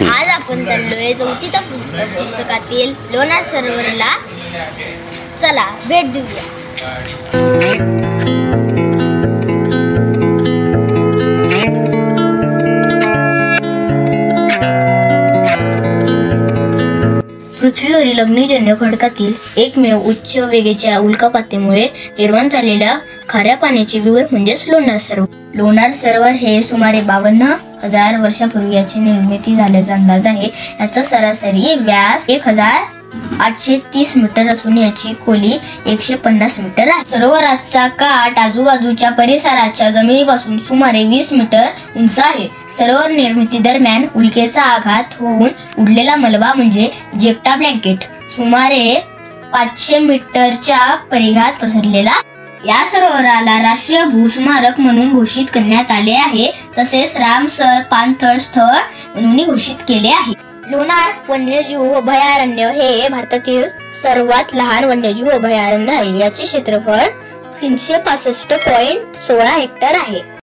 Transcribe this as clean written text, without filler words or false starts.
आज आपण चाललोय चौथीच्या पुस्तकातील लोणार सरोवरला. चला भेट देऊया. पृथ्वीवरील अग्निजन्य खडकातील एकमेव उच्च वेगेच्या उल्कापातामुळे निर्माण झालेल्या खाऱ्या पाण्याचे विवर म्हणजेच लोणार सरोवर. लोणार सरोवर हे सुमारे 52,000 वर्षापूर्वी याची निर्मिती झाल्याचा अंदाज आहे. याचा सरासरी व्यास 1,830 मीटर असून याची खोली 150 मीटर आहे. सरोवराचा काठ आजूबाजूच्या परिसराच्या जमिनीपासून सुमारे 20 मीटर उंच आहे. सरोवर निर्मिती दरम्यान उल्केचा आघात होऊन उडलेला मलबा म्हणजे इजेक्टा ब्लँकेट सुमारे 500 मीटरच्या परिघात पसरलेला. या सरोवराला राष्ट्रीय भूस्मारक म्हणून घोषित करण्यात आले आहे. तसेच रामसर पाणथळ स्थळ म्हणून घोषित केले आहे. लोणार वन्यजीव अभयारण्य हे भारतातील सर्वात लहान वन्यजीव अभयारण्य आहे. याचे क्षेत्रफळ 365.16 हेक्टर आहे.